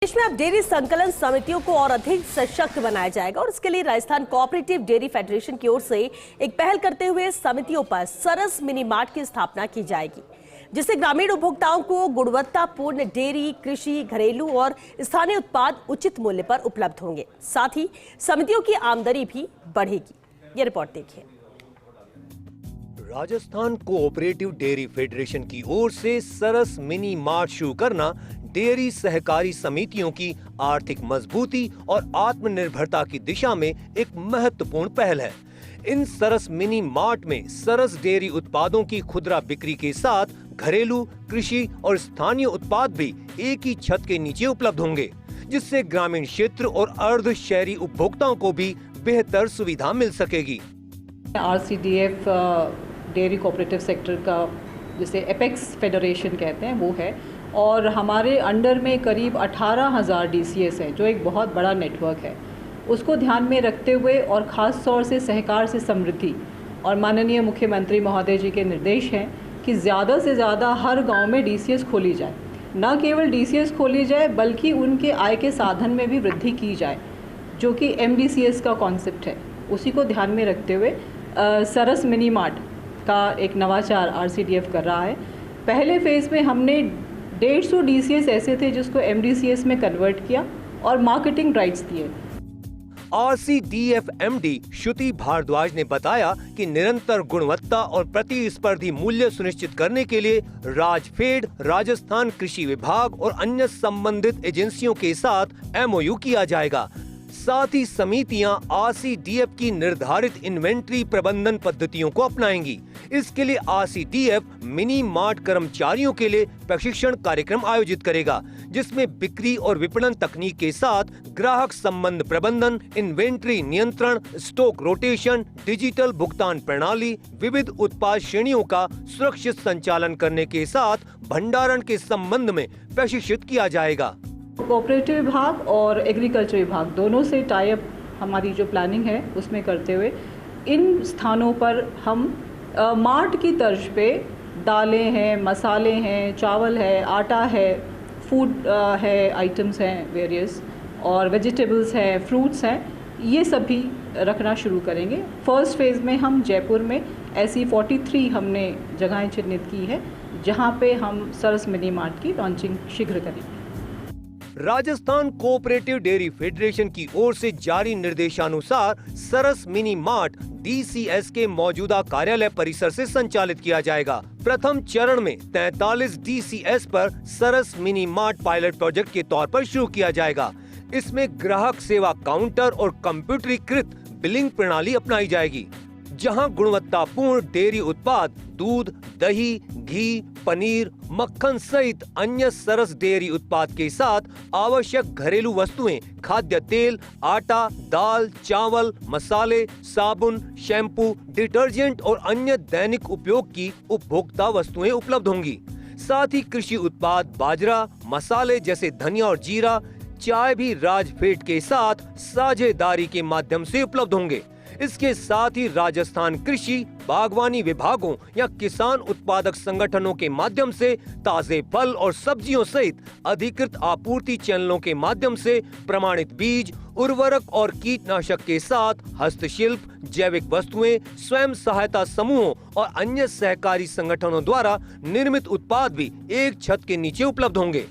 देश में अब डेयरी संकलन समितियों को और अधिक सशक्त बनाया जाएगा और इसके लिए राजस्थान कोऑपरेटिव डेयरी फेडरेशन की ओर से एक पहल करते हुए समितियों पर सरस मिनी मार्ट की स्थापना की जाएगी, जिससे ग्रामीण उपभोक्ताओं को गुणवत्तापूर्ण डेयरी, कृषि, घरेलू और स्थानीय उत्पाद उचित मूल्य पर उपलब्ध होंगे। साथ ही समितियों की आमदनी भी बढ़ेगी। ये रिपोर्ट देखिए। राजस्थान कोऑपरेटिव डेयरी फेडरेशन की ओर से सरस मिनी मार्ट शुरू करना डेयरी सहकारी समितियों की आर्थिक मजबूती और आत्मनिर्भरता की दिशा में एक महत्वपूर्ण पहल है। इन सरस मिनी मार्ट में सरस डेयरी उत्पादों की खुदरा बिक्री के साथ घरेलू, कृषि और स्थानीय उत्पाद भी एक ही छत के नीचे उपलब्ध होंगे, जिससे ग्रामीण क्षेत्र और अर्ध शहरी उपभोक्ताओं को भी बेहतर सुविधा मिल सकेगी। RCDF डेयरी कोऑपरेटिव सेक्टर का जिसे एपेक्स फेडरेशन कहते हैं वो है, और हमारे अंडर में करीब 18,000 DCS हैं, जो एक बहुत बड़ा नेटवर्क है। उसको ध्यान में रखते हुए और ख़ास तौर से सहकार से समृद्धि और माननीय मुख्यमंत्री महोदय जी के निर्देश हैं कि ज़्यादा से ज़्यादा हर गांव में DCS खोली जाए। न केवल DCS खोली जाए बल्कि उनके आय के साधन में भी वृद्धि की जाए, जो कि MDCS का कॉन्सेप्ट है। उसी को ध्यान में रखते हुए सरस मिनी मार्ट का एक नवाचार RCDF कर रहा है। पहले फेज़ में हमने 150 DCS ऐसे थे जिसको MDCS में कन्वर्ट किया और मार्केटिंग राइट्स दिए। RCDF MD श्रुति भारद्वाज ने बताया कि निरंतर गुणवत्ता और प्रतिस्पर्धी मूल्य सुनिश्चित करने के लिए राजफेड, राजस्थान कृषि विभाग और अन्य संबंधित एजेंसियों के साथ MOU किया जाएगा। साथ ही समितियां RCDF की निर्धारित इन्वेंट्री प्रबंधन पद्धतियों को अपनाएंगी। इसके लिए RCDF मिनी मार्ट कर्मचारियों के लिए प्रशिक्षण कार्यक्रम आयोजित करेगा, जिसमें बिक्री और विपणन तकनीक के साथ ग्राहक संबंध प्रबंधन, इन्वेंट्री नियंत्रण, स्टॉक रोटेशन, डिजिटल भुगतान प्रणाली, विविध उत्पाद श्रेणियों का सुरक्षित संचालन करने के साथ भंडारण के संबंध में प्रशिक्षित किया जाएगा। कोऑपरेटिव विभाग और एग्रीकल्चर विभाग दोनों से टाई अप हमारी जो प्लानिंग है उसमें करते हुए इन स्थानों पर हम मार्ट की तर्ज पे दालें हैं, मसाले हैं, चावल है, आटा है, फूड है, आइटम्स हैं वेरियस, और वेजिटेबल्स हैं, फ्रूट्स हैं, ये सभी रखना शुरू करेंगे। फर्स्ट फेज़ में हम जयपुर में ऐसी 43 हमने जगहें चिन्हित की है जहाँ पे हम सरस मिनी मार्ट की लॉन्चिंग शीघ्र करेंगे। राजस्थान कोऑपरेटिव डेयरी फेडरेशन की ओर से जारी निर्देशानुसार सरस मिनी मार्ट DCS के मौजूदा कार्यालय परिसर से संचालित किया जाएगा। प्रथम चरण में 43 DCS पर सरस मिनी मार्ट पायलट प्रोजेक्ट के तौर पर शुरू किया जाएगा। इसमें ग्राहक सेवा काउंटर और कंप्यूटरीकृत बिलिंग प्रणाली अपनाई जाएगी, जहां गुणवत्तापूर्ण डेयरी उत्पाद दूध, दही, घी, पनीर, मक्खन सहित अन्य सरस डेयरी उत्पाद के साथ आवश्यक घरेलू वस्तुएं, खाद्य तेल, आटा, दाल, चावल, मसाले, साबुन, शैम्पू, डिटर्जेंट और अन्य दैनिक उपयोग की उपभोक्ता वस्तुएं उपलब्ध होंगी। साथ ही कृषि उत्पाद, बाजरा, मसाले जैसे धनिया और जीरा, चाय भी राजफेड के साथ साझेदारी के माध्यम से उपलब्ध होंगे। इसके साथ ही राजस्थान कृषि, बागवानी विभागों या किसान उत्पादक संगठनों के माध्यम से ताजे फल और सब्जियों सहित अधिकृत आपूर्ति चैनलों के माध्यम से प्रमाणित बीज, उर्वरक और कीटनाशक के साथ हस्तशिल्प, जैविक वस्तुएं, स्वयं सहायता समूहों और अन्य सहकारी संगठनों द्वारा निर्मित उत्पाद भी एक छत के नीचे उपलब्ध होंगे।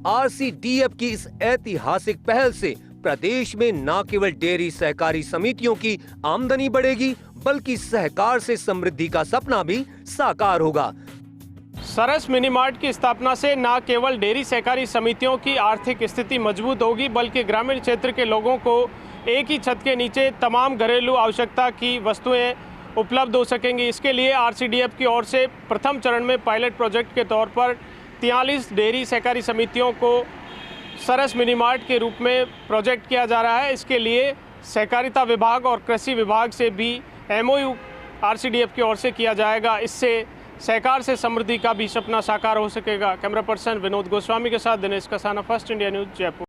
RCDF की इस ऐतिहासिक पहल से प्रदेश में न केवल डेयरी सहकारी समितियों की आमदनी बढ़ेगी, बल्कि सहकार से समृद्धि का सपना भी साकार होगा। सरस मिनी मार्ट की स्थापना से न केवल डेयरी सहकारी समितियों की आर्थिक स्थिति मजबूत होगी, बल्कि ग्रामीण क्षेत्र के लोगों को एक ही छत के नीचे तमाम घरेलू आवश्यकता की वस्तुएं उपलब्ध हो सकेंगी। इसके लिए RCDF की ओर से प्रथम चरण में पायलट प्रोजेक्ट के तौर पर 43 डेयरी सहकारी समितियों को सरस मिनी मार्ट के रूप में प्रोजेक्ट किया जा रहा है। इसके लिए सहकारिता विभाग और कृषि विभाग से भी MOU RCDF की ओर से किया जाएगा। इससे सहकार से समृद्धि का भी सपना साकार हो सकेगा। कैमरा पर्सन विनोद गोस्वामी के साथ Dinesh Kasana, first India news, Jaipur.